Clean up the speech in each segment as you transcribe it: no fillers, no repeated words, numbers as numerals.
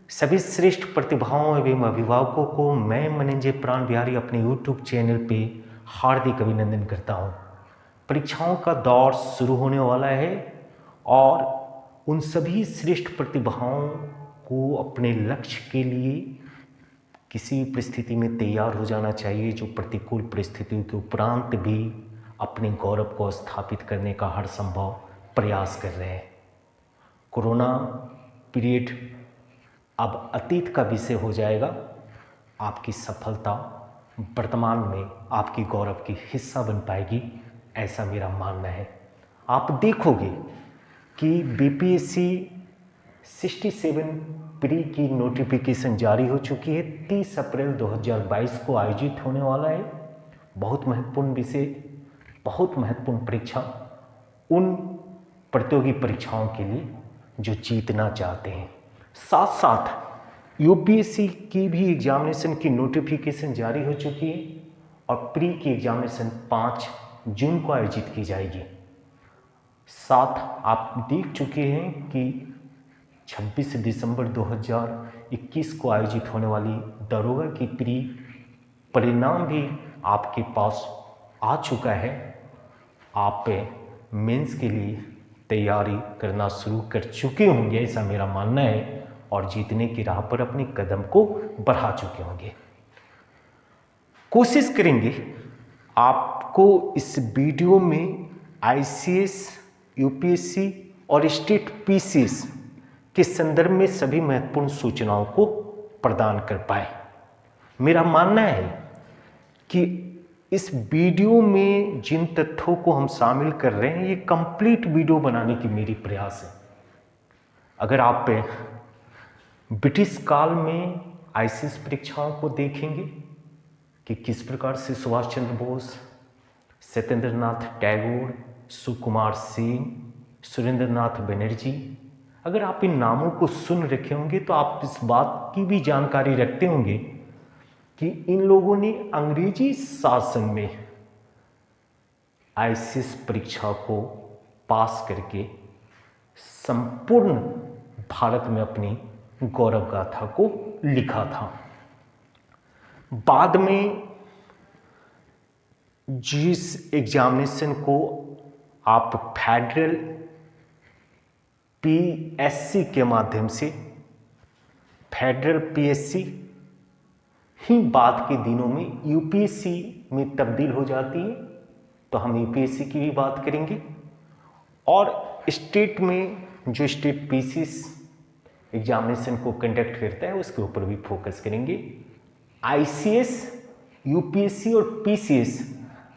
सभी श्रेष्ठ प्रतिभाओं एवं अभिभावकों को मैं मनंजय प्राण बिहारी अपने YouTube चैनल पे हार्दिक अभिनंदन करता हूँ। परीक्षाओं का दौर शुरू होने वाला है और उन सभी श्रेष्ठ प्रतिभाओं को अपने लक्ष्य के लिए किसी भी परिस्थिति में तैयार हो जाना चाहिए, जो प्रतिकूल परिस्थितियों के उपरांत भी अपने गौरव को स्थापित करने का हर संभव प्रयास कर रहे हैं। कोरोना पीरियड अब अतीत का विषय हो जाएगा। आपकी सफलता वर्तमान में आपकी गौरव की हिस्सा बन पाएगी, ऐसा मेरा मानना है। आप देखोगे कि बीपीएससी 67 प्री की नोटिफिकेशन जारी हो चुकी है। 30 अप्रैल 2022 को आयोजित होने वाला है। बहुत महत्वपूर्ण विषय, बहुत महत्वपूर्ण परीक्षा उन प्रतियोगी परीक्षाओं के लिए जो जीतना चाहते हैं। साथ साथ यूपीएससी की भी एग्जामिनेशन की नोटिफिकेशन जारी हो चुकी है और प्री की एग्जामिनेशन 5 जून को आयोजित की जाएगी। साथ आप देख चुके हैं कि 26 दिसंबर 2021 को आयोजित होने वाली दरोगा की प्री परिणाम भी आपके पास आ चुका है। आप मेंस के लिए तैयारी करना शुरू कर चुके होंगे, ऐसा मेरा मानना है, और जीतने की राह पर अपने कदम को बढ़ा चुके होंगे। कोशिश करेंगे आपको इस वीडियो में आईसीएस, यूपीएससी और स्टेट पीसीएस के संदर्भ में सभी महत्वपूर्ण सूचनाओं को प्रदान कर पाए। मेरा मानना है कि इस वीडियो में जिन तथ्यों को हम शामिल कर रहे हैं, ये कंप्लीट वीडियो बनाने की मेरी प्रयास है। अगर आप ब्रिटिश काल में आईसीएस परीक्षाओं को देखेंगे कि किस प्रकार से सुभाष चंद्र बोस, सत्येंद्र नाथ टैगोर, सुकुमार सेन, सुरेंद्र नाथ बनर्जी, अगर आप इन नामों को सुन रखे होंगे तो आप इस बात की भी जानकारी रखते होंगे कि इन लोगों ने अंग्रेजी शासन में आईसीएस परीक्षा को पास करके संपूर्ण भारत में अपनी गौरव गाथा को लिखा था। बाद में जिस एग्जामिनेशन को आप फेडरल पीएससी के माध्यम से, फेडरल पीएससी ही बाद के दिनों में यूपीएससी में तब्दील हो जाती है, तो हम यूपीएससी की भी बात करेंगे। और स्टेट में जो स्टेट पीसीएस एग्जामिनेशन को कंडक्ट करता है उसके ऊपर भी फोकस करेंगे। आईसीएस, यूपीएससी और पीसीएस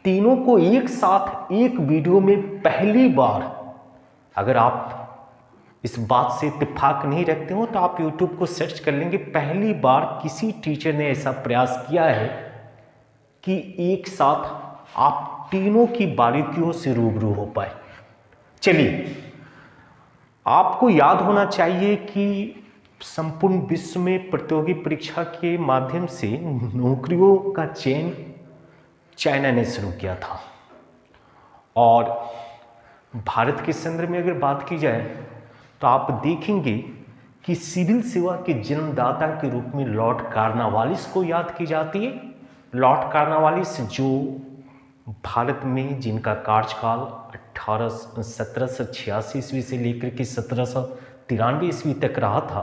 तीनों को एक साथ एक वीडियो में पहली बार, अगर आप इस बात से इत्तेफाक नहीं रखते हो तो आप YouTube को सर्च कर लेंगे। पहली बार किसी टीचर ने ऐसा प्रयास किया है कि एक साथ आप तीनों की बारीकियों से रूबरू हो पाए। चलिए, आपको याद होना चाहिए कि संपूर्ण विश्व में प्रतियोगी परीक्षा के माध्यम से नौकरियों का चयन चाइना ने शुरू किया था, और भारत के संदर्भ में अगर बात की जाए तो आप देखेंगे कि सिविल सेवा के जन्मदाता के रूप में लॉर्ड कार्नवालिस को याद की जाती है। लॉर्ड कार्नवालिस जो भारत में, जिनका कार्यकाल 1786 ईस्वी से लेकर के 1793 ईस्वी तक रहा था।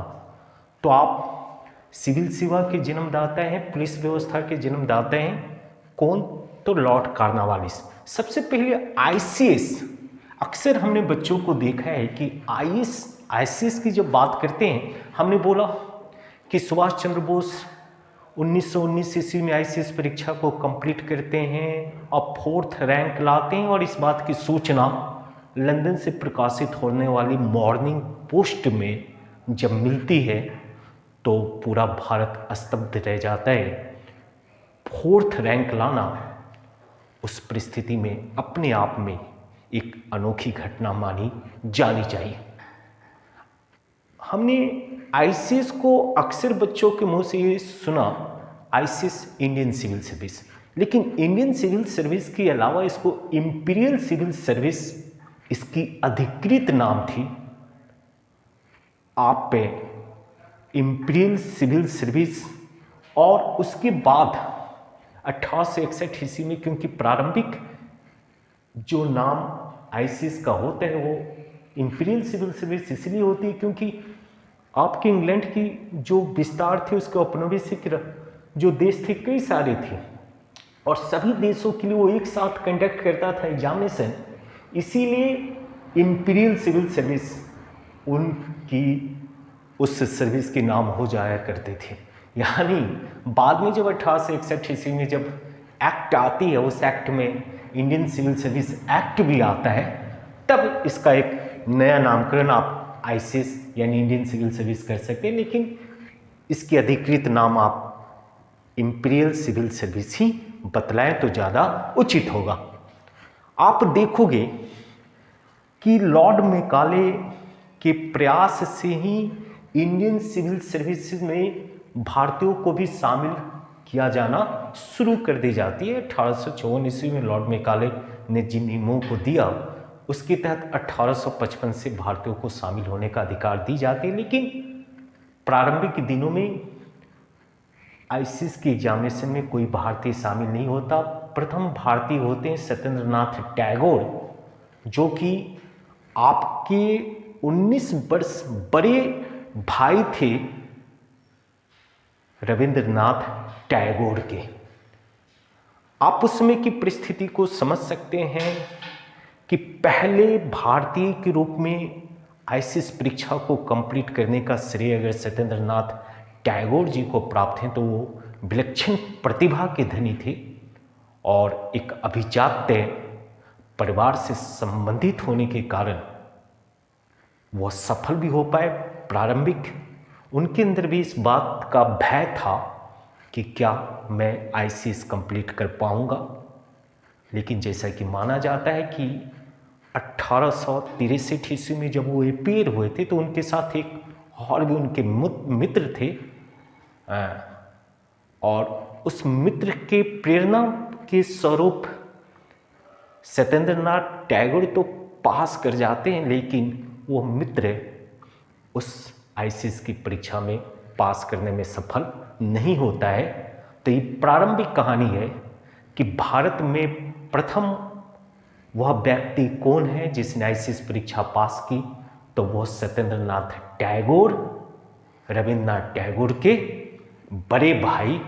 तो आप सिविल सेवा के जन्मदाता हैं, पुलिस व्यवस्था के जन्मदाता हैं। कौन? तो लॉर्ड कार्नवालिस। सबसे पहले आईसीएस, अक्सर हमने बच्चों को देखा है कि आईसीएस की जब बात करते हैं, हमने बोला कि सुभाष चंद्र बोस 1919 ईस्वी में आईसीएस परीक्षा को कंप्लीट करते हैं और 4th रैंक लाते हैं, और इस बात की सूचना लंदन से प्रकाशित होने वाली मॉर्निंग पोस्ट में जब मिलती है तो पूरा भारत स्तब्ध रह जाता है। 4th रैंक लाना उस परिस्थिति में अपने आप में एक अनोखी घटना मानी जानी चाहिए। हमने आईसीएस को अक्सर बच्चों के मुंह से ये सुना, आईसीएस इंडियन सिविल सर्विस, लेकिन इंडियन सिविल सर्विस के अलावा इसको इंपीरियल सिविल सर्विस इसकी अधिकृत नाम थी। आप इंपीरियल सिविल सर्विस, और उसके बाद 1861 ईस्वी में, क्योंकि प्रारंभिक जो नाम आईसीएस का होता है वो इंपीरियल सिविल सर्विस इसलिए होती है क्योंकि आपके इंग्लैंड की जो विस्तार थे उसके औपनिवेशिक जो देश थे कई सारे थे, और सभी देशों के लिए वो एक साथ कंडक्ट करता था एग्जामिनेशन, इसीलिए इंपीरियल सिविल सर्विस उनकी उस सर्विस के नाम हो जाया करते थे। यानी बाद में जब 1861 ईस्वी में जब एक्ट आती है, उस एक्ट में इंडियन सिविल सर्विस एक्ट भी आता है, तब इसका एक नया नामकरण आप आईसीएस यानी इंडियन सिविल सर्विस कर सकते हैं, लेकिन इसकी अधिकृत नाम आप इंपीरियल सिविल सर्विस ही बतलाएं तो ज़्यादा उचित होगा। आप देखोगे कि लॉर्ड मैकाले के प्रयास से ही इंडियन सिविल सर्विस में भारतीयों को भी शामिल किया जाना शुरू कर दी जाती है। 1854 ईस्वी में लॉर्ड मैकाले ने जिन नियमों को दिया उसके तहत 1855 से भारतीयों को शामिल होने का अधिकार दी जाती है, लेकिन प्रारंभिक दिनों में आईसीएस के एग्जामिनेशन में कोई भारतीय शामिल नहीं होता। प्रथम भारतीय होते हैं सत्येंद्रनाथ टैगोर, जो कि आपके 19 वर्ष बड़े भाई थे रविंद्रनाथ टैगोर के। आप उस समय की परिस्थिति को समझ सकते हैं कि पहले भारतीय के रूप में आईसीएस परीक्षा को कंप्लीट करने का श्रेय अगर सत्येंद्रनाथ टैगोर जी को प्राप्त है तो वो विलक्षण प्रतिभा के धनी थे और एक अभिजात्य परिवार से संबंधित होने के कारण वह सफल भी हो पाए। प्रारंभिक उनके अंदर भी इस बात का भय था कि क्या मैं आईसीएस कंप्लीट कर पाऊंगा, लेकिन जैसा कि माना जाता है कि 1863 ईस्वी में जब वो अपीयर हुए थे तो उनके साथ एक और भी उनके मित्र थे, और उस मित्र के प्रेरणा के स्वरूप सत्येंद्रनाथ टैगोर तो पास कर जाते हैं, लेकिन वो मित्र उस आईसीएस की परीक्षा में पास करने में सफल नहीं होता है। तो ये प्रारंभिक कहानी है कि भारत में प्रथम वह व्यक्ति कौन है जिसने आईसीएस परीक्षा पास की, तो वह सत्येंद्रनाथ टैगोर, रविंद्रनाथ टैगोर के बड़े भाई,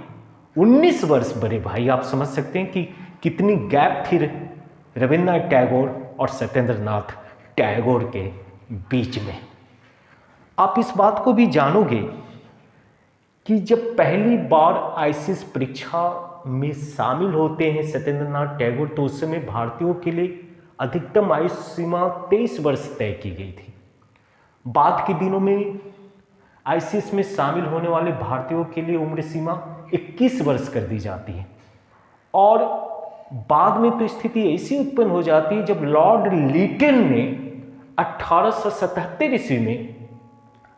19 वर्ष बड़े भाई। आप समझ सकते हैं कि कितनी गैप थी रविंद्रनाथ टैगोर और सत्येंद्रनाथ टैगोर के बीच में। आप इस बात को भी जानोगे कि जब पहली बार आईसीएस परीक्षा में शामिल होते हैं सत्येंद्रनाथ टैगोर, तो उस समय भारतीयों के लिए अधिकतम आयु सीमा 23 वर्ष तय की गई थी। बाद के दिनों में आईसीएस में शामिल होने वाले भारतीयों के लिए उम्र सीमा 21 वर्ष कर दी जाती है, और बाद में तो स्थिति ऐसी उत्पन्न हो जाती है जब लॉर्ड लीटन ने 1877 ईस्वी में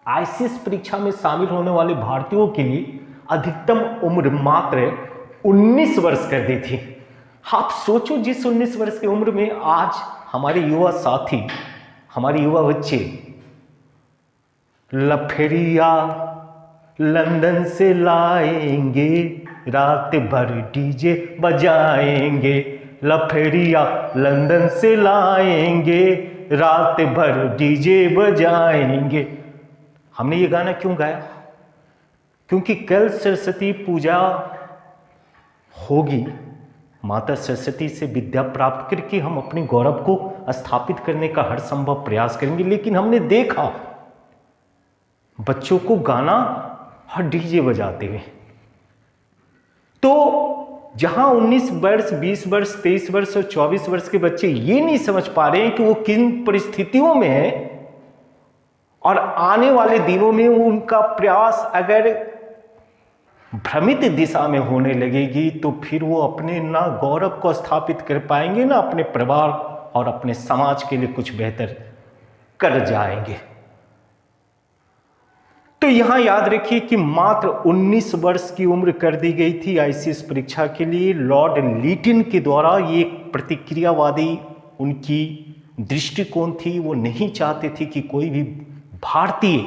आईसीएस परीक्षा में शामिल होने वाले भारतीयों के लिए अधिकतम उम्र मात्र 19 वर्ष कर दी थी। आप सोचो, जिस 19 वर्ष की उम्र में आज हमारे युवा साथी, हमारे युवा बच्चे लफेरिया लंदन से लाएंगे, रात भर डीजे बजाएंगे, लफेरिया लंदन से लाएंगे, रात भर डीजे बजाएंगे। हमने ये गाना क्यों गाया? क्योंकि कल सरस्वती पूजा होगी, माता सरस्वती से विद्या प्राप्त करके हम अपने गौरव को स्थापित करने का हर संभव प्रयास करेंगे, लेकिन हमने देखा बच्चों को गाना और डीजे बजाते हुए। तो जहां 19 वर्ष, 20 वर्ष, 23 वर्ष और 24 वर्ष के बच्चे ये नहीं समझ पा रहे हैं कि वो किन परिस्थितियों में है, और आने वाले दिनों में उनका प्रयास अगर भ्रमित दिशा में होने लगेगी तो फिर वो अपने ना गौरव को स्थापित कर पाएंगे, ना अपने परिवार और अपने समाज के लिए कुछ बेहतर कर जाएंगे। तो यहां याद रखिए कि मात्र 19 वर्ष की उम्र कर दी गई थी आईसीएस परीक्षा के लिए। लॉर्ड लीटन के द्वारा ये प्रतिक्रियावादी उनकी दृष्टिकोण थी। वो नहीं चाहते थे कि कोई भी भारतीय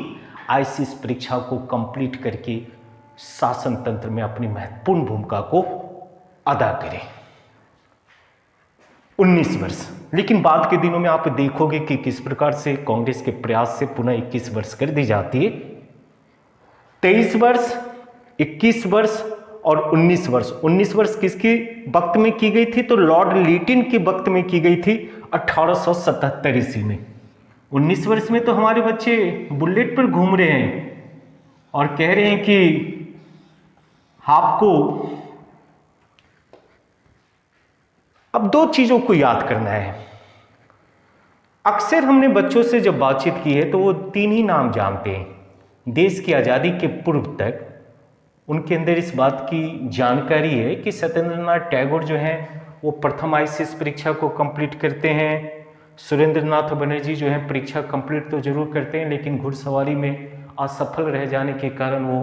आईसीएस परीक्षा को कंप्लीट करके शासन तंत्र में अपनी महत्वपूर्ण भूमिका को अदा करें। 19 वर्ष, लेकिन बाद के दिनों में आप देखोगे कि किस प्रकार से कांग्रेस के प्रयास से पुनः 21 वर्ष कर दी जाती है। 23 वर्ष, 21 वर्ष और 19 वर्ष। 19 वर्ष किसके वक्त में की गई थी? तो लॉर्ड लिटिन के वक्त में की गई थी 1877 ईस्वी में। 19 वर्ष में तो हमारे बच्चे बुलेट पर घूम रहे हैं और कह रहे हैं कि आपको अब 2 चीजों को याद करना है। अक्सर हमने बच्चों से जब बातचीत की है तो वो 3 ही नाम जानते हैं। देश की आज़ादी के पूर्व तक उनके अंदर इस बात की जानकारी है कि सत्येंद्रनाथ टैगोर जो हैं वो प्रथम आईसीएस परीक्षा को कंप्लीट करते हैं। सुरेंद्रनाथ बनर्जी जो है परीक्षा कंप्लीट तो जरूर करते हैं, लेकिन घुड़सवारी में असफल रह जाने के कारण वो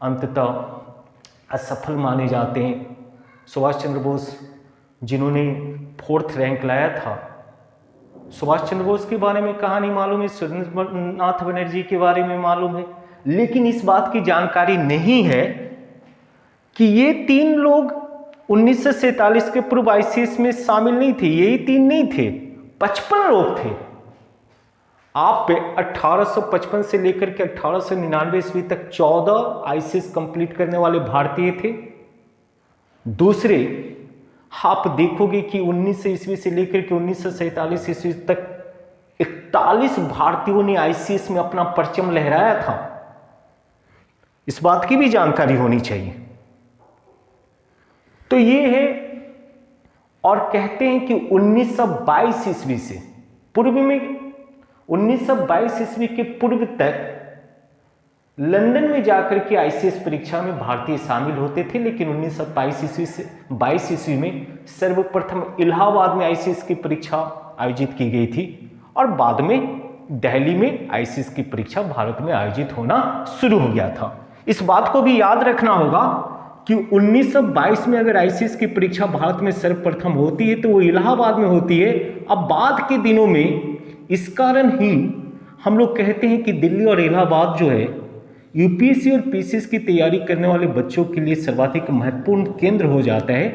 अंततः असफल माने जाते हैं। सुभाष चंद्र बोस जिन्होंने 4th रैंक लाया था, सुभाष चंद्र बोस के बारे में कहानी मालूम है, सुरेंद्रनाथ बनर्जी के बारे में मालूम है, लेकिन इस बात की जानकारी नहीं है कि ये 3 लोग 1947 के पूर्व आईसीएस में शामिल नहीं थे। यही 3 नहीं थे, 55 लोग थे। आप 1855 से लेकर के 1899 ईस्वी तक 14 आईसीएस कंप्लीट करने वाले भारतीय थे। दूसरे आप देखोगे कि 19 ईस्वी से लेकर के 1947 ईस्वी तक 41 भारतीयों ने आईसीएस में अपना परचम लहराया था। इस बात की भी जानकारी होनी चाहिए। तो ये है, और कहते हैं कि 1922 ईस्वी से पूर्व में 1922 ईस्वी के पूर्व तक लंदन में जाकर के आईसीएस परीक्षा में भारतीय शामिल होते थे, लेकिन 1922 ईस्वी में सर्वप्रथम इलाहाबाद में आईसीएस की परीक्षा आयोजित की गई थी और बाद में दिल्ली में आईसीएस की परीक्षा भारत में आयोजित होना शुरू हो गया था। इस बात को भी याद रखना होगा कि 1922 में अगर आईसीएस की परीक्षा भारत में सर्वप्रथम होती है तो वो इलाहाबाद में होती है। अब बाद के दिनों में इस कारण ही हम लोग कहते हैं कि दिल्ली और इलाहाबाद जो है यूपीएससी और पीसीएस की तैयारी करने वाले बच्चों के लिए सर्वाधिक महत्वपूर्ण केंद्र हो जाता है।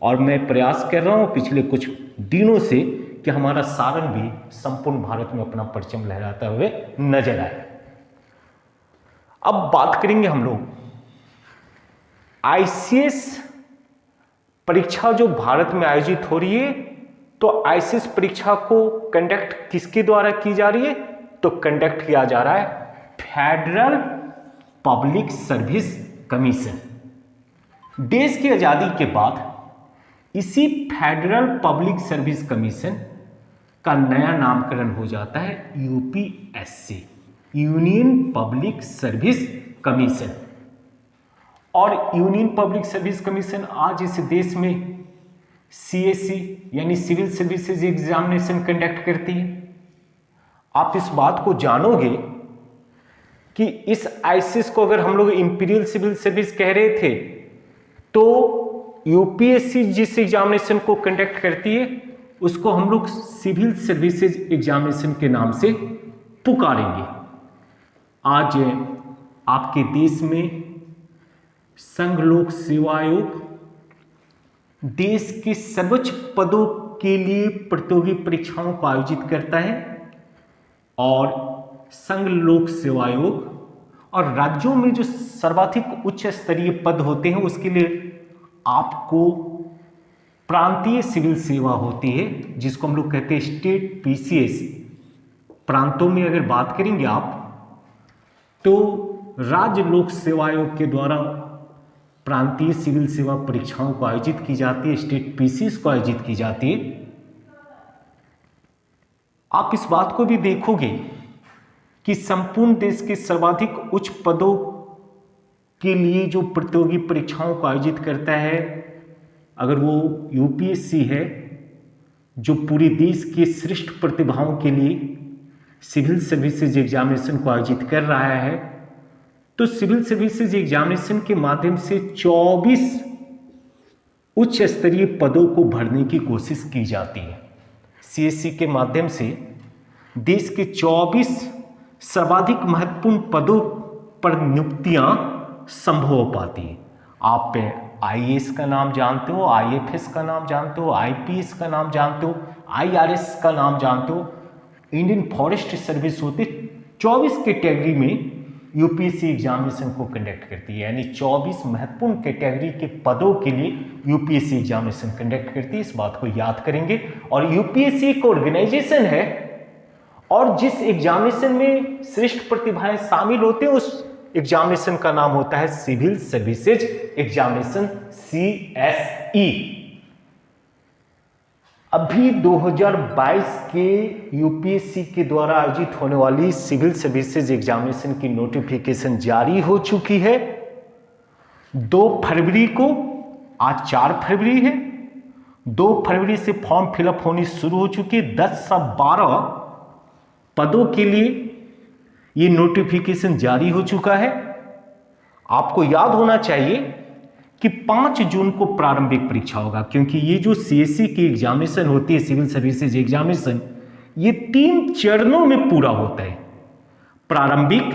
और मैं प्रयास कर रहा हूं पिछले कुछ दिनों से कि हमारा सारण भी संपूर्ण भारत में अपना परचम लहराता हुए नजर आए। अब बात करेंगे हम लोग आईसीएस परीक्षा जो भारत में आयोजित हो रही है, तो आईसीएस परीक्षा को कंडक्ट किसके द्वारा की जा रही है? तो कंडक्ट किया जा रहा है फेडरल पब्लिक सर्विस कमीशन। देश की आजादी के बाद इसी फेडरल पब्लिक सर्विस कमीशन का नया नामकरण हो जाता है UPSC, union public service commission. और यूनियन पब्लिक सर्विस कमीशन आज इस देश में सीएससी यानी सिविल सर्विसेज एग्जामिनेशन कंडक्ट करती है। आप इस बात को जानोगे कि इस आईसीएस को अगर हम लोग इंपीरियल सिविल सर्विस कह रहे थे, तो यूपीएससी जिस एग्जामिनेशन को कंडक्ट करती है उसको हम लोग सिविल सर्विसेज एग्जामिनेशन के नाम से पुकारेंगे। आज आपके देश में संघ लोक सेवा आयोग देश के सर्वोच्च पदों के लिए प्रतियोगी परीक्षाओं को आयोजित करता है और संघ लोक सेवा आयोग और राज्यों में जो सर्वाधिक उच्च स्तरीय पद होते हैं उसके लिए आपको प्रांतीय सिविल सेवा होती है, जिसको हम लोग कहते हैं स्टेट पीसीएस। प्रांतों में अगर बात करेंगे आप तो राज्य लोक सेवा आयोग के द्वारा प्रांतीय सिविल सेवा परीक्षाओं को आयोजित की जाती है, स्टेट पीसीएस को आयोजित की जाती है। आप इस बात को भी देखोगे कि संपूर्ण देश के सर्वाधिक उच्च पदों के लिए जो प्रतियोगी परीक्षाओं को आयोजित करता है, अगर वो यूपीएससी है जो पूरे देश के श्रेष्ठ प्रतिभाओं के लिए सिविल सर्विसेज एग्जामिनेशन को आयोजित कर रहा है, तो सिविल सर्विसेज एग्जामिनेशन के माध्यम से 24 उच्च स्तरीय पदों को भरने की कोशिश की जाती है। सीएससी के माध्यम से देश के 24 सर्वाधिक महत्वपूर्ण पदों पर नियुक्तियां संभव हो पाती है। आप आईएएस का नाम जानते हो, आईएफएस का नाम जानते हो, आईपीएस का नाम जानते हो, आईआरएस का नाम जानते हो। इंडियन फॉरेस्ट सर्विस होती 24 कैटेगरी में यूपीएससी एग्जामिनेशन को कंडक्ट करती है, यानी 24 महत्वपूर्ण कैटेगरी के पदों के लिए यूपीएससी एग्जामिनेशन कंडक्ट करती है। इस बात को याद करेंगे। और यूपीएससी एक ऑर्गेनाइजेशन है और जिस एग्जामिनेशन में श्रेष्ठ प्रतिभाएं शामिल होते हैं उस एग्जामिनेशन का नाम होता है सिविल सर्विसेज एग्जामिनेशन, सीएसई। अभी 2022 के यूपीएससी के द्वारा आयोजित होने वाली सिविल सर्विसेज एग्जामिनेशन की नोटिफिकेशन जारी हो चुकी है 2 फरवरी को। आज 4 फरवरी है। 2 फरवरी से फॉर्म फिलअप होनी शुरू हो चुकी है। 10 से 12 पदों के लिए ये नोटिफिकेशन जारी हो चुका है। आपको याद होना चाहिए कि 5 जून को प्रारंभिक परीक्षा होगा, क्योंकि ये जो सीएससी की एग्जामिनेशन होती है, सिविल सर्विसेज एग्जामिनेशन, ये 3 चरणों में पूरा होता है। प्रारंभिक,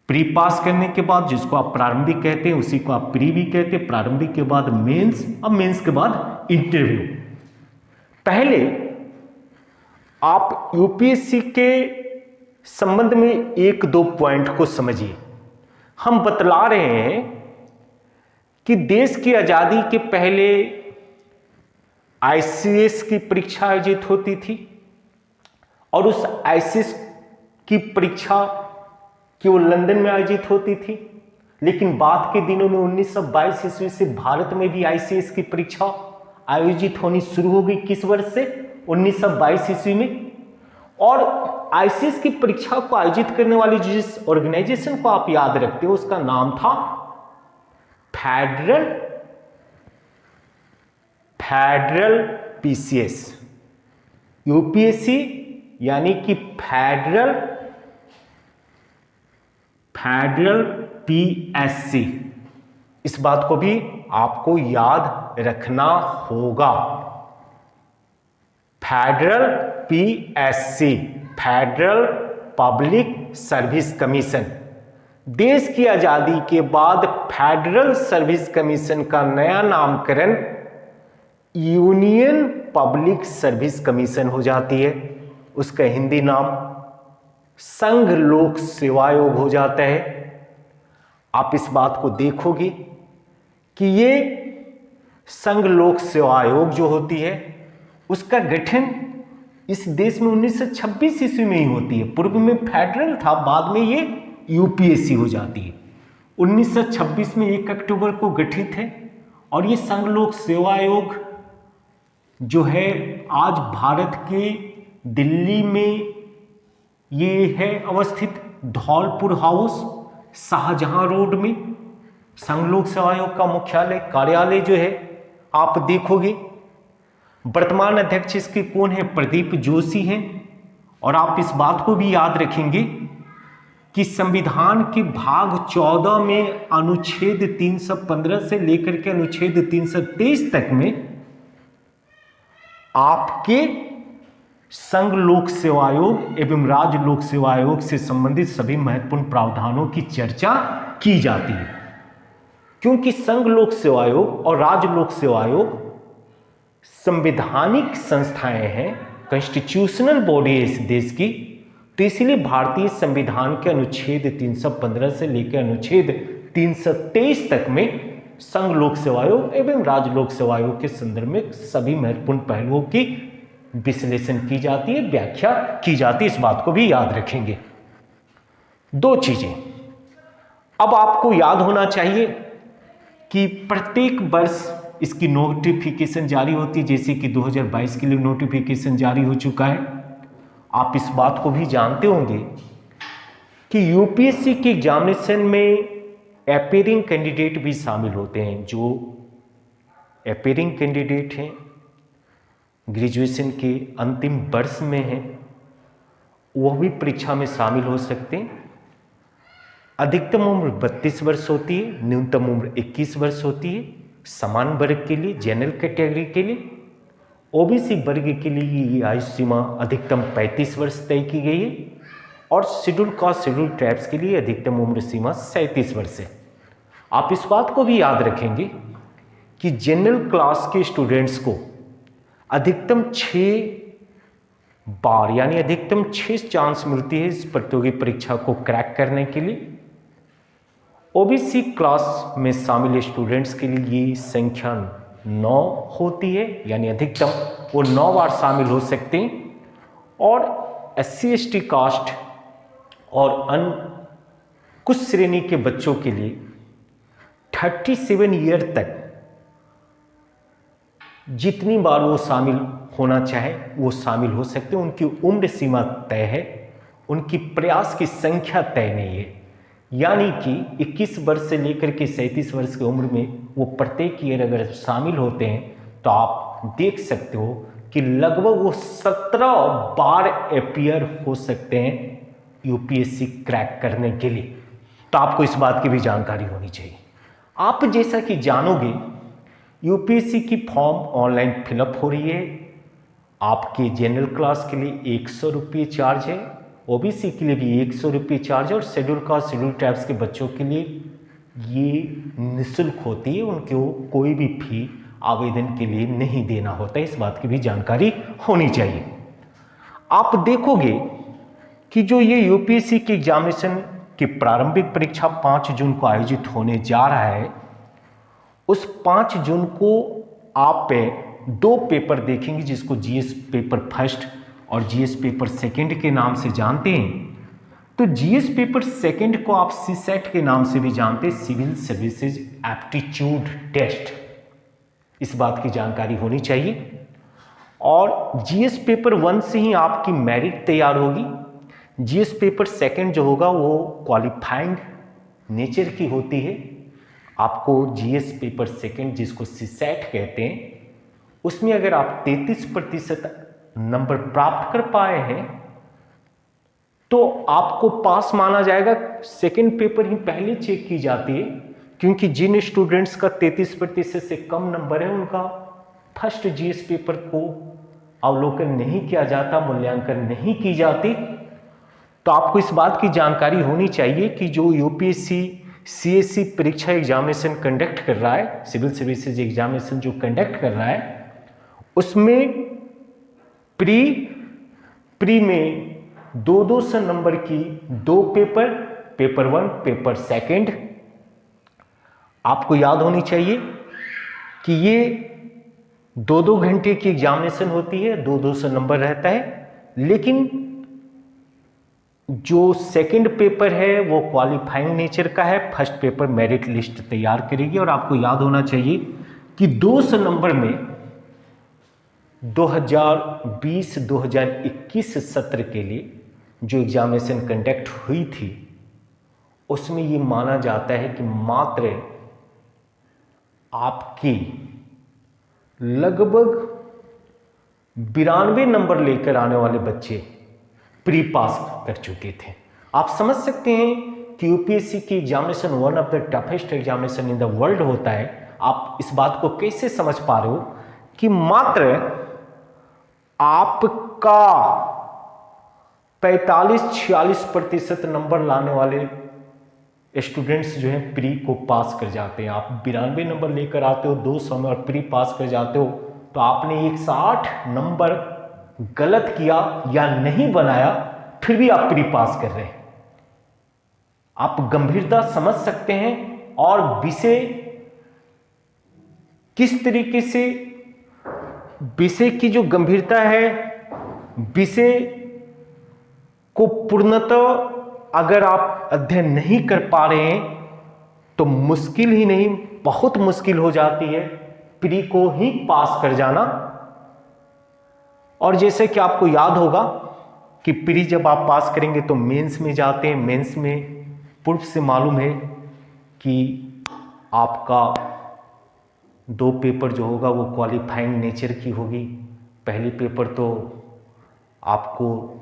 प्री पास करने के बाद, जिसको आप प्रारंभिक कहते हैं उसी को आप प्री भी कहते हैं। प्रारंभिक के बाद मेंस, अब मेंस के बाद इंटरव्यू। पहले आप यूपीएससी के संबंध में 1-2 पॉइंट को समझिए। हम बतला रहे हैं कि देश की आजादी के पहले आईसीएस की परीक्षा आयोजित होती थी और उस आईसीएस की परीक्षा केवल लंदन में आयोजित होती थी। लेकिन बाद के दिनों में 1922 ईस्वी से भारत में भी आईसीएस की परीक्षा आयोजित होनी शुरू हो गई। किस वर्ष से? 1922 ईस्वी में। और आईसीएस की परीक्षा को आयोजित करने वाली जिस ऑर्गेनाइजेशन को आप याद रखते हो उसका नाम था फेडरल पीसीएस। यूपीएससी यानी कि फेडरल पीएससी। इस बात को भी आपको याद रखना होगा। Federal PSC, federal public service commission. देश की आजादी के बाद फेडरल सर्विस कमीशन का नया नामकरण यूनियन पब्लिक सर्विस कमीशन हो जाती है। उसका हिंदी नाम संघ लोक सेवा आयोग हो जाता है। आप इस बात को देखोगे कि ये संघ लोक सेवा आयोग जो होती है उसका गठन इस देश में 1926 ईस्वी में ही होती है। पूर्व में फेडरल था, बाद में ये यूपीएससी हो जाती है। 1926 में 1 अक्टूबर को गठित है और ये संघ लोक सेवा आयोग जो है आज भारत के दिल्ली में ये है अवस्थित, धौलपुर हाउस, शाहजहां रोड में संघ लोक सेवा आयोग का मुख्यालय कार्यालय जो है आप देखोगे। वर्तमान अध्यक्ष इसके कौन है? प्रदीप जोशी हैं। और आप इस बात को भी याद रखेंगे कि संविधान के भाग 14 में अनुच्छेद 315 से लेकर के अनुच्छेद 323 तक में आपके संघ लोक सेवा आयोग एवं राज्य लोक सेवा आयोग से संबंधित सभी महत्वपूर्ण प्रावधानों की चर्चा की जाती है। क्योंकि संघ लोक सेवा आयोग और राज्य लोक सेवा आयोग संवैधानिक संस्थाएं हैं, कॉन्स्टिट्यूशनल बॉडी है इस देश की, तो इसलिए भारतीय संविधान के अनुच्छेद 315 से लेकर अनुच्छेद 323 तक में संघ लोक सेवा आयोग एवं राज्य लोक सेवा आयोग के संदर्भ में सभी महत्वपूर्ण पहलुओं की विश्लेषण की जाती है, व्याख्या की जाती है। इस बात को भी याद रखेंगे। 2 चीजें अब आपको याद होना चाहिए कि प्रत्येक वर्ष इसकी नोटिफिकेशन जारी होती है, जैसे कि 2022 के लिए नोटिफिकेशन जारी हो चुका है। आप इस बात को भी जानते होंगे कि यूपीएससी के एग्जामिनेशन में अपीयरिंग कैंडिडेट भी शामिल होते हैं। जो अपीयरिंग कैंडिडेट हैं, ग्रेजुएशन के अंतिम वर्ष में हैं, वह भी परीक्षा में शामिल हो सकते हैं। अधिकतम उम्र 32 वर्ष होती है, न्यूनतम उम्र 21 वर्ष होती है। समान वर्ग के लिए, जनरल कैटेगरी के लिए ओबीसी वर्ग के लिए ये आयु सीमा अधिकतम 35 वर्ष तय की गई है और शेड्यूल कास्ट शेड्यूल ट्राइब्स के लिए अधिकतम उम्र सीमा 37 वर्ष है। आप इस बात को भी याद रखेंगे कि जनरल क्लास के स्टूडेंट्स को अधिकतम 6 बार यानी अधिकतम 6 चांस मिलती है इस प्रतियोगी परीक्षा को क्रैक करने के लिए। ओबीसी क्लास में शामिल स्टूडेंट्स के लिए ये संख्या 9 होती है, यानी अधिकतम वो 9 बार शामिल हो सकते हैं। और SC/ST कास्ट और अन्य कुछ श्रेणी के बच्चों के लिए 37 ईयर तक जितनी बार वो शामिल होना चाहे वो शामिल हो सकते हैं। उनकी उम्र सीमा तय है, उनकी प्रयास की संख्या तय नहीं है, यानी कि 21 वर्ष से लेकर के 37 वर्ष की उम्र में वो प्रत्येक ईयर अगर शामिल होते हैं तो आप देख सकते हो कि लगभग वो 17 बार अपीयर हो सकते हैं यूपीएससी क्रैक करने के लिए। तो आपको इस बात की भी जानकारी होनी चाहिए। आप जैसा कि जानोगे यूपीएससी की फॉर्म ऑनलाइन फिलअप हो रही है। आपके जनरल क्लास के लिए 100 रुपये चार्ज है, ओबीसी के लिए भी 100 रुपये चार्ज है और शेड्यूल कास्ट शेड्यूल ट्राइब्स के बच्चों के लिए ये निःशुल्क होती है। उनको कोई भी फी आवेदन के लिए नहीं देना होता है, इस बात की भी जानकारी होनी चाहिए। आप देखोगे कि जो ये यूपीएससी की एग्जामिनेशन की प्रारंभिक परीक्षा 5 जून को आयोजित होने जा रहा है, उस 5 जून को आप 2 पेपर देखेंगे जिसको जीएस पेपर फर्स्ट और जीएस पेपर सेकंड के नाम से जानते हैं। तो जीएस पेपर सेकंड को आप सीसेट के नाम से भी जानते हैं, सिविल सर्विसेज एप्टीट्यूड टेस्ट, इस बात की जानकारी होनी चाहिए। और जीएस पेपर 1 से ही आपकी मेरिट तैयार होगी। जीएस पेपर सेकंड जो होगा वो क्वालिफाइंग नेचर की होती है। आपको जीएस पेपर सेकंड जिसको सीसेट कहते हैं, उसमें अगर आप 33% नंबर प्राप्त कर पाए हैं तो आपको पास माना जाएगा। सेकंड पेपर ही पहले चेक की जाती है, क्योंकि जिन स्टूडेंट्स का 33% से कम नंबर है उनका फर्स्ट जीएस पेपर को अवलोकन नहीं किया जाता, मूल्यांकन नहीं की जाती। तो आपको इस बात की जानकारी होनी चाहिए कि जो यूपीएससी सीएससी परीक्षा एग्जामिनेशन कंडक्ट कर रहा है, सिविल सर्विसेज एग्जामिनेशन जो कंडक्ट कर रहा है, उसमें प्री में 200 नंबर की 2 पेपर, पेपर 1 पेपर सेकंड, आपको याद होनी चाहिए कि ये 2-2 घंटे की एग्जामिनेशन होती है, 200 नंबर रहता है। लेकिन जो सेकंड पेपर है वो क्वालिफाइंग नेचर का है, फर्स्ट पेपर मेरिट लिस्ट तैयार करेगी। और आपको याद होना चाहिए कि 200 नंबर में 2020-2021 सत्र के लिए जो एग्जामिनेशन कंडक्ट हुई थी उसमें ये माना जाता है कि मात्र आपकी लगभग 92 नंबर लेकर आने वाले बच्चे प्री पास कर चुके थे। आप समझ सकते हैं कि यूपीएससी की examination one of the toughest examination in the world होता है। आप इस बात को कैसे समझ पा रहे हो कि मात्र आपका 45-46% नंबर लाने वाले स्टूडेंट्स जो हैं प्री को पास कर जाते हैं। आप 92 नंबर लेकर आते हो 200 में और प्री पास कर जाते हो, तो आपने 160 नंबर गलत किया या नहीं बनाया, फिर भी आप प्री पास कर रहे हैं। आप गंभीरता समझ सकते हैं। और विषय किस तरीके से, विषय की जो गंभीरता है, विषय को पूर्णतः अगर आप अध्ययन नहीं कर पा रहे हैं तो मुश्किल ही नहीं बहुत मुश्किल हो जाती है प्री को ही पास कर जाना। और जैसे कि आपको याद होगा कि प्री जब आप पास करेंगे तो मेंस में जाते हैं। मेंस में पूर्व से मालूम है कि आपका 2 पेपर जो होगा वो क्वालिफाइंग नेचर की होगी। पहली पेपर तो आपको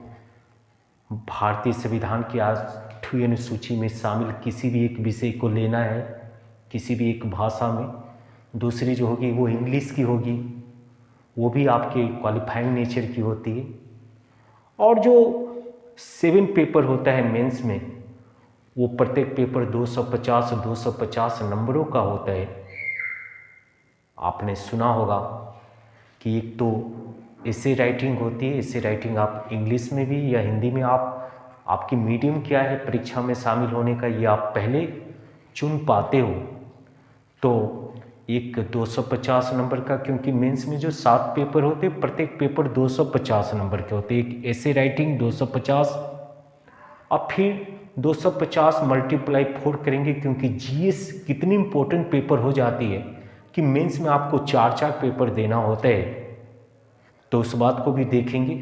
भारतीय संविधान की 8वीं अनुसूची में शामिल किसी भी एक विषय को लेना है, किसी भी एक भाषा में। दूसरी जो होगी वो इंग्लिश की होगी। वो भी आपके क्वालिफाइंग नेचर की होती है। और जो 7 पेपर होता है मेंस में, वो प्रत्येक पेपर 250 नंबरों का होता है। आपने सुना होगा कि एक तो ऐसे राइटिंग होती है, ऐसे राइटिंग आप इंग्लिश में भी या हिंदी में, आपकी मीडियम क्या है परीक्षा में शामिल होने का, ये आप पहले चुन पाते हो। तो एक 250 नंबर का, क्योंकि मेंस में जो 7 पेपर होते, प्रत्येक पेपर 250 नंबर के होते। एक ऐसे राइटिंग 250, अब फिर 250 मल्टीप्लाई 4 करेंगे, क्योंकि जीएस कितनी इंपॉर्टेंट पेपर हो जाती है कि मेंस में आपको 4 पेपर देना होता है, तो उस बात को भी देखेंगे।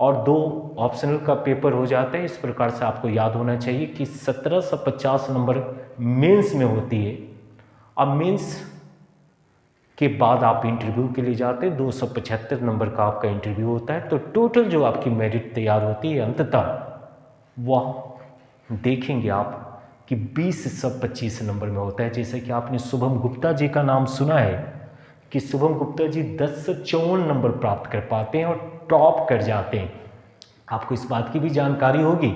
और 2 ऑप्शनल का पेपर हो जाता है। इस प्रकार से आपको याद होना चाहिए कि 1750 नंबर मेंस में होती है। अब मेंस के बाद आप इंटरव्यू के लिए जाते हैं, 275 नंबर का आपका इंटरव्यू होता है। तो टोटल जो आपकी मेरिट तैयार होती है अंततः वह देखेंगे आप कि 20/25 नंबर में होता है। जैसे कि आपने शुभम गुप्ता जी का नाम सुना है कि शुभम गुप्ता जी 1054 नंबर प्राप्त कर पाते हैं और टॉप कर जाते हैं। आपको इस बात की भी जानकारी होगी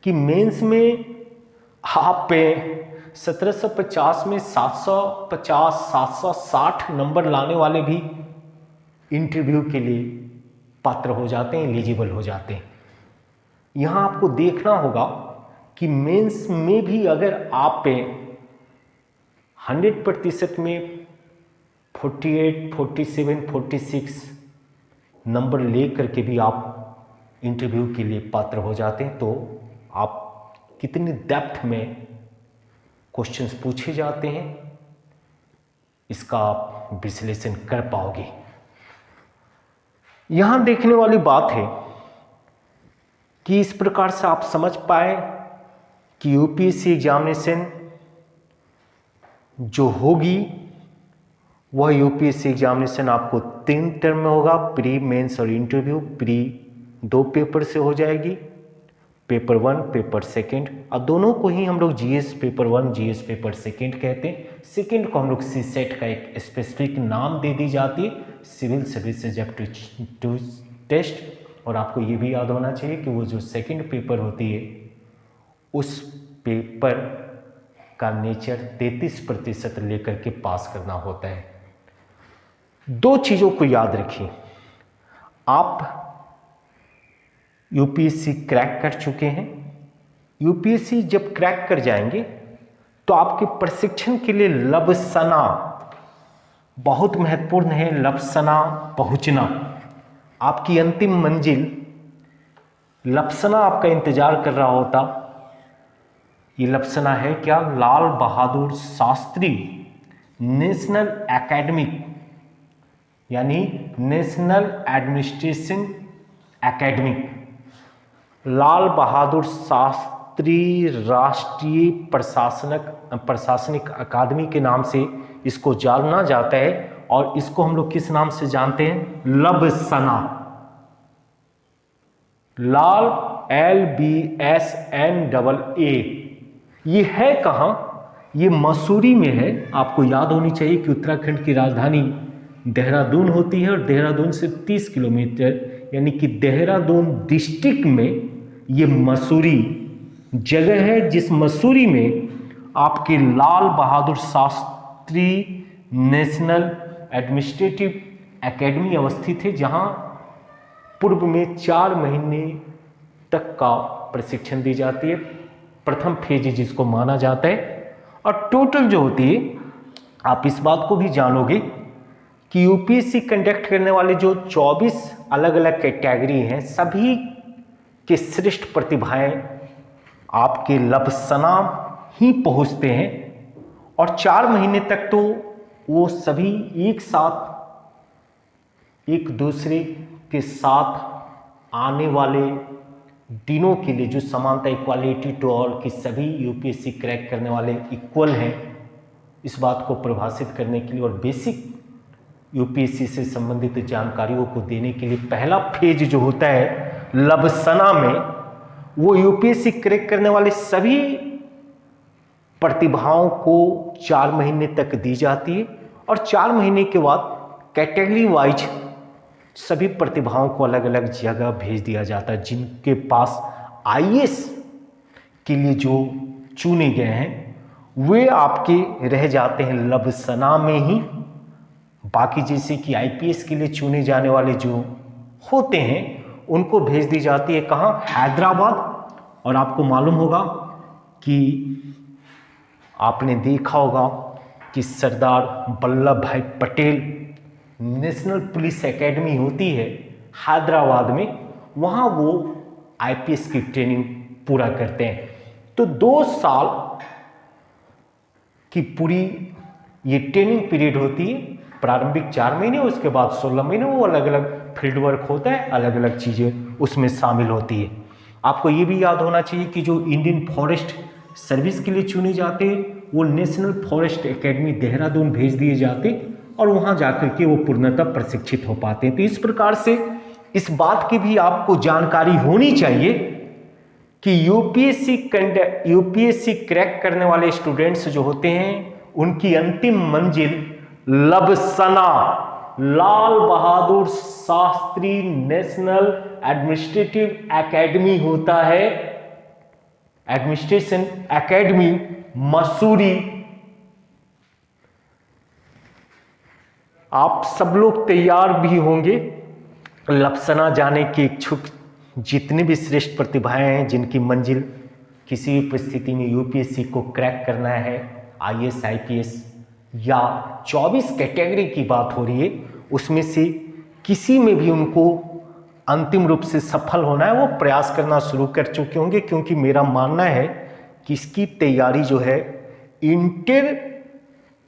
कि मेंस में आप पे 1750 में 750 760 नंबर लाने वाले भी इंटरव्यू के लिए पात्र हो जाते हैं, एलिजिबल हो जाते हैं। यहाँ आपको देखना होगा कि मेंस में भी अगर आप पे 100% में 48, 47, 46 नंबर ले करके भी आप इंटरव्यू के लिए पात्र हो जाते हैं, तो आप कितनी डेप्थ में क्वेश्चंस पूछे जाते हैं इसका आप विश्लेषण कर पाओगे। यहां देखने वाली बात है कि इस प्रकार से आप समझ पाए कि यूपीएससी एग्जामिनेशन जो होगी वह यूपीएससी एग्जामिनेशन आपको 3 टर्म में होगा, प्री, मेंस और इंटरव्यू। प्री 2 पेपर से हो जाएगी, पेपर 1, पेपर 2, और दोनों को ही हम लोग जीएस पेपर 1, जीएस पेपर 2 कहते हैं। सेकंड को हम लोग सीसेट का एक स्पेसिफिक नाम दे दी जाती है, सिविल सर्विसेज एप्टीट्यूड टेस्ट। और आपको ये भी याद होना चाहिए कि वो जो सेकंड पेपर होती है उस पेपर का नेचर 33% लेकर के पास करना होता है। 2 चीज़ों को याद रखिए, आप यूपीएससी क्रैक कर चुके हैं, यूपीएससी जब क्रैक कर जाएंगे तो आपके प्रशिक्षण के लिए लबसना बहुत महत्वपूर्ण है। लबसना पहुंचना, आपकी अंतिम मंजिल लबसना आपका इंतजार कर रहा होता। ये लबसना है क्या? लाल बहादुर शास्त्री नेशनल एकेडमिक, यानी national administration academic, Lal Bahadur Shastri राष्ट्रीय प्रशासनिक अकादमी के नाम से इसको जाना जाता है। और इसको हम लोग किस नाम से जानते हैं? लबसना। लाल LBSNAA। ये है कहाँ? ये मसूरी में है। आपको याद होनी चाहिए कि उत्तराखंड की राजधानी देहरादून होती है और देहरादून से 30 किलोमीटर, यानी कि देहरादून डिस्ट्रिक्ट में ये मसूरी जगह है, जिस मसूरी में आपके Lal Bahadur Shastri national administrative academy अवस्थित है, जहां पूर्व में 4 महीने तक का प्रशिक्षण दी जाती है, प्रथम फेज जिसको माना जाता है। और टोटल जो होती है, आप इस बात को भी जानोगे कि यूपीएससी कंडक्ट करने वाले जो 24 अलग अलग कैटेगरी हैं, सभी के श्रेष्ठ प्रतिभाएं आपके लबसना ही पहुंचते हैं। और 4 महीने तक तो वो सभी एक साथ एक दूसरे के साथ आने वाले दिनों के लिए जो समानता, इक्वालिटी टू ऑल की सभी यूपीएससी क्रैक करने वाले इक्वल हैं, इस बात को परिभाषित करने के लिए और बेसिक यूपीएससी से संबंधित जानकारियों को देने के लिए पहला फेज जो होता है लबसना में, वो यूपीएससी क्रैक करने वाले सभी प्रतिभाओं को 4 महीने तक दी जाती है। और 4 महीने के बाद कैटेगरी वाइज सभी प्रतिभाओं को अलग अलग जगह भेज दिया जाता है। जिनके पास आईएएस के लिए जो चुने गए हैं वे आपके रह जाते हैं लबसना में ही। बाकी जैसे कि आईपीएस के लिए चुने जाने वाले जो होते हैं उनको भेज दी जाती है कहाँ, हैदराबाद। और आपको मालूम होगा कि आपने देखा होगा कि सरदार वल्लभ भाई पटेल नेशनल पुलिस एकेडमी होती है हैदराबाद में, वहाँ वो आईपीएस की ट्रेनिंग पूरा करते हैं। तो 2 साल की पूरी ये ट्रेनिंग पीरियड होती है। प्रारंभिक 4 महीने, उसके बाद 16 महीने वो अलग अलग फील्ड वर्क होता है, अलग अलग चीज़ें उसमें शामिल होती है। आपको ये भी याद होना चाहिए कि जो इंडियन फॉरेस्ट सर्विस के लिए चुने जाते हैं वो नेशनल फॉरेस्ट एकेडमी देहरादून भेज दिए जाते और वहाँ जाकर के वो पूर्णतः प्रशिक्षित हो पाते हैं। तो इस प्रकार से इस बात की भी आपको जानकारी होनी चाहिए कि यूपीएससी क्रैक करने वाले स्टूडेंट्स जो होते हैं उनकी अंतिम मंजिल लबसना Lal Bahadur Shastri national administrative academy होता है, एडमिनिस्ट्रेशन एकेडमी मसूरी। आप सब लोग तैयार भी होंगे लबसना जाने के इच्छुक जितनी भी श्रेष्ठ प्रतिभाएं हैं जिनकी मंजिल किसी भी परिस्थिति में यूपीएससी को क्रैक करना है, आईएएस आईपीएस या 24 कैटेगरी की बात हो रही है, उसमें से किसी में भी उनको अंतिम रूप से सफल होना है, वो प्रयास करना शुरू कर चुके होंगे। क्योंकि मेरा मानना है कि इसकी तैयारी जो है इंटर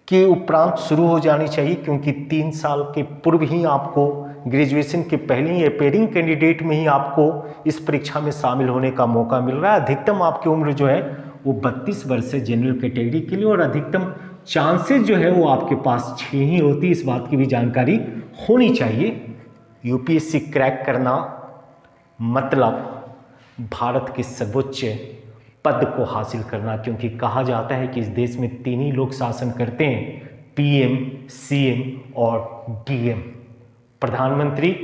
के उपरांत शुरू हो जानी चाहिए, क्योंकि 3 साल के पूर्व ही आपको ग्रेजुएशन के पहले ही अपेयरिंग कैंडिडेट में ही आपको इस परीक्षा में शामिल होने का मौका मिल रहा है। अधिकतम आपकी उम्र जो है वो 32 वर्ष है जनरल कैटेगरी के लिए, और अधिकतम चांसेस जो है वो आपके पास 6 ही होती है। इस बात की भी जानकारी होनी चाहिए। यूपीएससी क्रैक करना मतलब भारत के सर्वोच्च पद को हासिल करना, क्योंकि कहा जाता है कि इस देश में 3 ही लोग शासन करते हैं, पीएम, सीएम और डीएम, प्रधानमंत्री,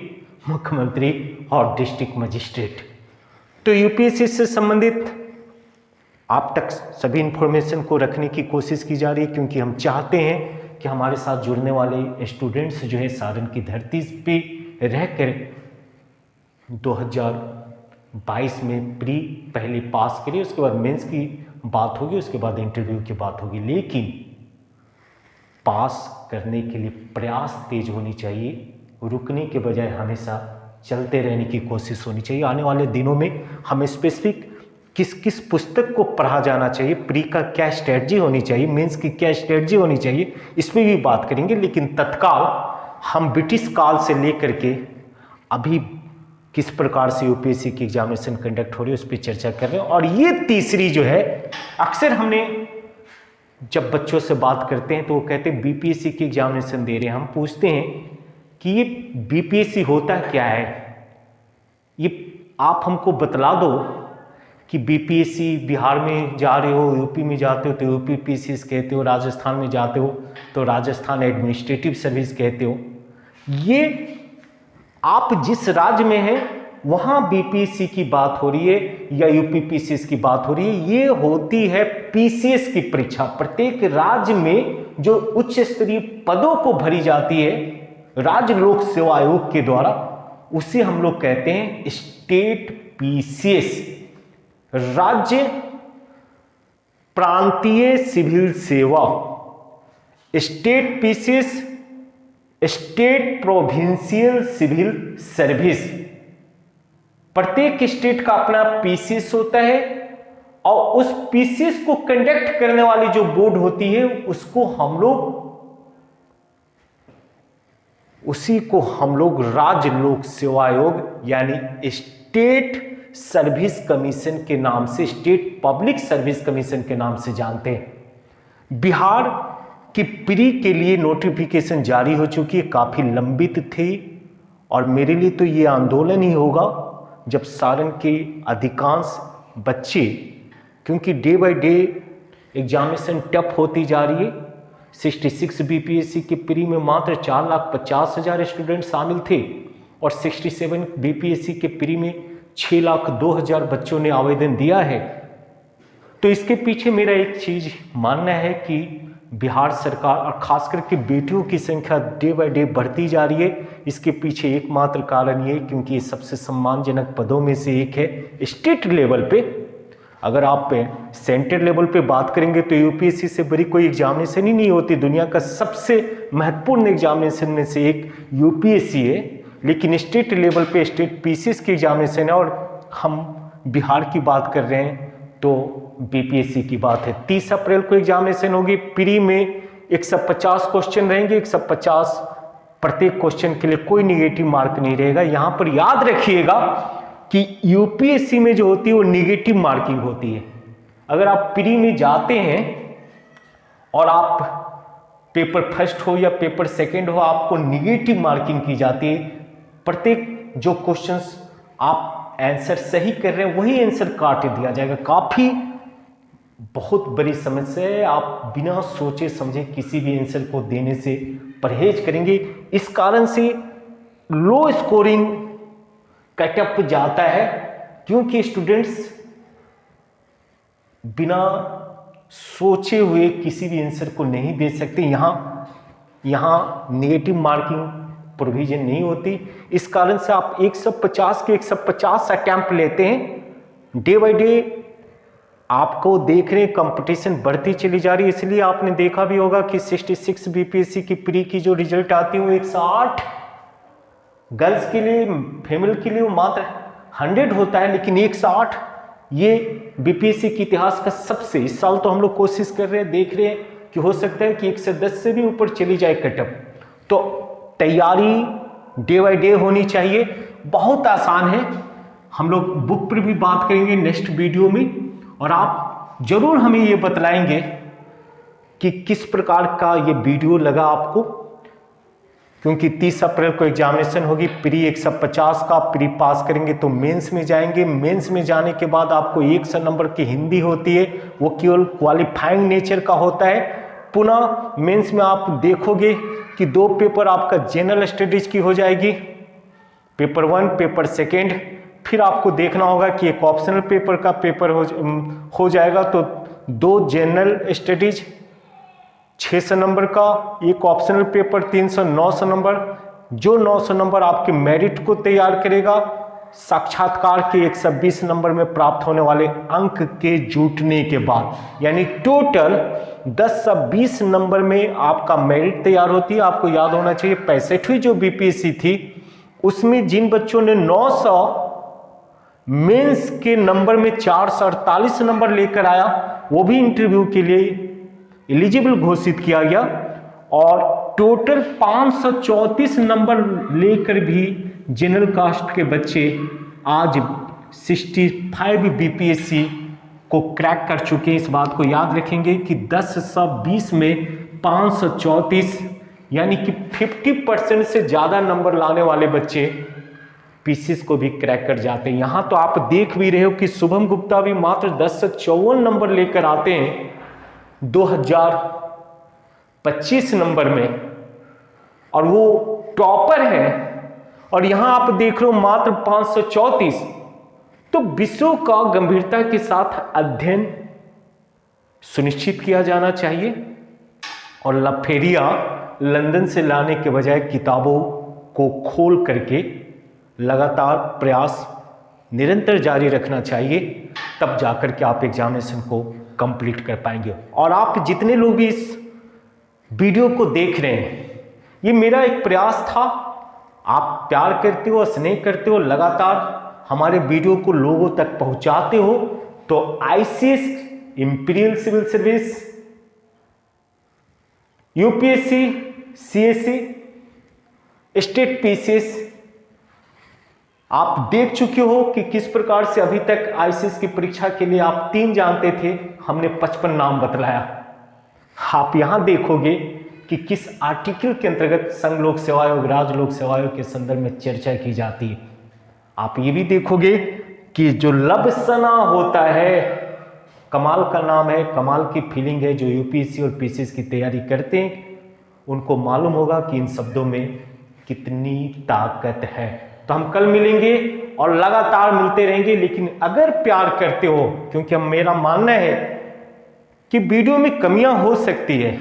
मुख्यमंत्री और डिस्ट्रिक्ट मजिस्ट्रेट। तो यूपीएससी से संबंधित आप तक सभी इंफॉर्मेशन को रखने की कोशिश की जा रही है, क्योंकि हम चाहते हैं कि हमारे साथ जुड़ने वाले स्टूडेंट्स जो है सारण की धरती पे रहकर 2022 में प्री पहले पास करिए, उसके बाद मेंस की बात होगी, उसके बाद इंटरव्यू की बात होगी। लेकिन पास करने के लिए प्रयास तेज होनी चाहिए, रुकने के बजाय हमेशा चलते रहने की कोशिश होनी चाहिए। आने वाले दिनों में हम स्पेसिफिक किस किस पुस्तक को पढ़ा जाना चाहिए, प्री का क्या स्ट्रेटजी होनी चाहिए, मेंस की क्या स्ट्रेटजी होनी चाहिए, इस पर भी बात करेंगे। लेकिन तत्काल हम ब्रिटिश काल से लेकर के अभी किस प्रकार से यूपीएससी की एग्जामिनेशन कंडक्ट हो रही है उस पर चर्चा कर रहे हैं। और ये तीसरी जो है, अक्सर हमने जब बच्चों से बात करते हैं तो वो कहते हैं बीपीएससी की एग्जामिनेशन दे रहे हैं। हम पूछते हैं कि ये बीपीएससी होता क्या है, ये आप हमको बतला दो कि बीपीएससी बिहार में जा रहे हो, यूपी में जाते हो तो यूपी पीसीएस कहते हो, राजस्थान में जाते हो तो राजस्थान एडमिनिस्ट्रेटिव सर्विस कहते हो। ये आप जिस राज्य में हैं वहाँ बीपीएससी की बात हो रही है या यूपी पीसीएस की बात हो रही है, ये होती है पीसीएस की परीक्षा। प्रत्येक राज्य में जो उच्च स्तरीय पदों को भरी जाती है राज्य लोक सेवा आयोग के द्वारा, उसे हम लोग कहते हैं स्टेट पीसीएस, राज्य प्रांतीय सिविल सेवा। State PCS, state provincial civil service. प्रत्येक स्टेट का अपना पीसीएस होता है और उस पीसीएस को कंडक्ट करने वाली जो बोर्ड होती है उसी को हम लोग राज्य लोक सेवा आयोग यानी स्टेट सर्विस कमीशन के नाम से, स्टेट पब्लिक सर्विस कमीशन के नाम से जानते हैं। बिहार की प्री के लिए नोटिफिकेशन जारी हो चुकी है, काफी लंबित थी, और मेरे लिए तो ये आंदोलन ही होगा जब सारण के अधिकांश बच्चे, क्योंकि day by day examination tough होती जा रही है, 66 बीपीएससी के प्री में मात्र 4,50,000 स्टूडेंट शामिल थे और 67 बीपीएससी के प्री में 6,02,000 बच्चों ने आवेदन दिया है। तो इसके पीछे मेरा एक चीज़ मानना है कि बिहार सरकार और खास करके बेटियों की संख्या डे बाय डे बढ़ती जा रही है। इसके पीछे एकमात्र कारण ये क्योंकि ये सबसे सम्मानजनक पदों में से एक है स्टेट लेवल पे। अगर आप सेंटर लेवल पे बात करेंगे तो यूपीएससी से बड़ी कोई एग्जामिनेशन ही नहीं होती। दुनिया का सबसे महत्वपूर्ण एग्जामिनेशन में से एक यूपीएससी है, लेकिन स्टेट लेवल पे स्टेट पीसीएस की एग्जामिनेशन है और हम बिहार की बात कर रहे हैं तो बीपीएससी की बात है। 30 अप्रैल को एग्जामिनेशन होगी। प्री में 150 क्वेश्चन रहेंगे, 150 प्रत्येक क्वेश्चन के लिए कोई निगेटिव मार्क नहीं रहेगा। यहां पर याद रखिएगा कि यूपीएससी में जो होती है वो निगेटिव मार्किंग होती है। अगर आप प्री में जाते हैं और आप पेपर फर्स्ट हो या पेपर सेकंड हो, आपको निगेटिव मार्किंग की जाती है। प्रत्येक जो क्वेश्चंस आप आंसर सही कर रहे हैं वही आंसर काट दिया जाएगा। काफी बहुत बड़ी समस्या है। आप बिना सोचे समझे किसी भी आंसर को देने से परहेज करेंगे। इस कारण से लो स्कोरिंग कटअप जाता है क्योंकि स्टूडेंट्स बिना सोचे हुए किसी भी आंसर को नहीं दे सकते। यहाँ निगेटिव मार्किंग प्रोविजन नहीं होती। इस कारण से आप 150 के 150 अटेम्प्ट लेते हैं। डे बाय डे आपको देख रहे कंपटीशन बढ़ती चली जा रही है। इसलिए आपने देखा भी होगा कि 66 बीपीएससी की प्री की जो रिजल्ट आती है वो 108 गर्ल्स के लिए, फीमेल के लिए वो मात्र 100 होता है, लेकिन 108 ये बीपीएससी के इतिहास का सबसे। इस साल तो हम लोग कोशिश कर रहे हैं, देख रहे हैं कि हो सकता है कि 110 से भी ऊपर चली जाए कटअप। तो तैयारी डे बाय डे होनी चाहिए। बहुत आसान है। हम लोग बुक पर भी बात करेंगे नेक्स्ट वीडियो में और आप जरूर हमें ये बतलाएंगे कि किस प्रकार का ये वीडियो लगा आपको, क्योंकि 30 अप्रैल को एग्जामिनेशन होगी। प्री 150 का प्री पास करेंगे तो मेंस में जाएंगे। मेंस में जाने के बाद आपको 100 नंबर की हिंदी होती है, वो केवल क्वालिफाइंग नेचर का होता है। पुनः मेंस में आप देखोगे कि 2 पेपर आपका जनरल स्टडीज की हो जाएगी, पेपर 1 पेपर सेकेंड। फिर आपको देखना होगा कि एक ऑप्शनल पेपर का पेपर हो जाएगा। तो 2 जनरल स्टडीज 600 नंबर का, एक ऑप्शनल पेपर 300-900 नंबर। जो 900 नंबर आपके मेरिट को तैयार करेगा। साक्षात्कार के 120 नंबर में प्राप्त होने वाले अंक के जुटने के बाद, यानी टोटल 10 से 20 नंबर में आपका मेरिट तैयार होती है। आपको याद होना चाहिए 65वीं जो बीपीएससी थी उसमें जिन बच्चों ने 900 मेंस के नंबर में 448 नंबर लेकर आया, वो भी इंटरव्यू के लिए एलिजिबल घोषित किया गया। और टोटल 534 नंबर लेकर भी जनरल कास्ट के बच्चे आज 65 बीपीएससी को क्रैक कर चुके हैं। इस बात को याद रखेंगे कि 10 से 20 में 534 यानी कि 50% से ज़्यादा नंबर लाने वाले बच्चे पीसीएस को भी क्रैक कर जाते हैं। यहाँ तो आप देख भी रहे हो कि शुभम गुप्ता भी मात्र 10 से 54 नंबर लेकर आते हैं 2025 नंबर में, और वो टॉपर है। और यहाँ आप देख रहे हो मात्र 534। तो विषयों का गंभीरता के साथ अध्ययन सुनिश्चित किया जाना चाहिए और लफेरिया लंदन से लाने के बजाय किताबों को खोल करके लगातार प्रयास निरंतर जारी रखना चाहिए। तब जाकर के आप एग्जामिनेशन को कंप्लीट कर पाएंगे। और आप जितने लोग भी इस वीडियो को देख रहे हैं, ये मेरा एक प्रयास था। आप प्यार करते हो, स्नेह करते हो, लगातार हमारे वीडियो को लोगों तक पहुंचाते हो। तो ICS, Imperial Civil Service, UPSC, CSC, state PCS आप देख चुके हो कि किस प्रकार से अभी तक आईसीएस की परीक्षा के लिए आप 3 जानते थे, हमने 55 नाम बतलाया। आप यहां देखोगे कि किस आर्टिकल के अंतर्गत संघ लोक सेवा आयोग, राज्य लोक सेवा आयोग के संदर्भ में चर्चा की जाती है। आप ये भी देखोगे कि जो लबसना होता है कमाल का नाम है, कमाल की फीलिंग है। जो यूपीएससी और पीसीएस की तैयारी करते हैं उनको मालूम होगा कि इन शब्दों में कितनी ताकत है। तो हम कल मिलेंगे और लगातार मिलते रहेंगे। लेकिन अगर प्यार करते हो, क्योंकि हम मेरा मानना है कि वीडियो में कमियां हो सकती है,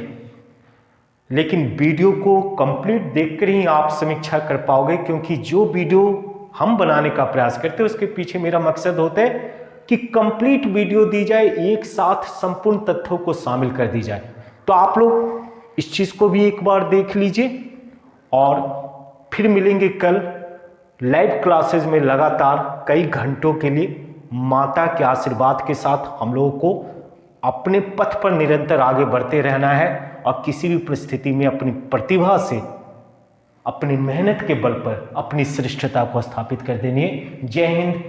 लेकिन वीडियो को कंप्लीट देखकर ही आप समीक्षा कर पाओगे, क्योंकि जो वीडियो हम बनाने का प्रयास करते हैं उसके पीछे मेरा मकसद होता है कि कंप्लीट वीडियो दी जाए, एक साथ संपूर्ण तथ्यों को शामिल कर दी जाए। तो आप लोग इस चीज को भी एक बार देख लीजिए और फिर मिलेंगे कल लाइव क्लासेस में लगातार कई घंटों के लिए। माता के आशीर्वाद के साथ हम लोगों को अपने पथ पर निरंतर आगे बढ़ते रहना है और किसी भी परिस्थिति में अपनी प्रतिभा से, अपनी मेहनत के बल पर अपनी श्रेष्ठता को स्थापित कर देनी है। जय हिंद,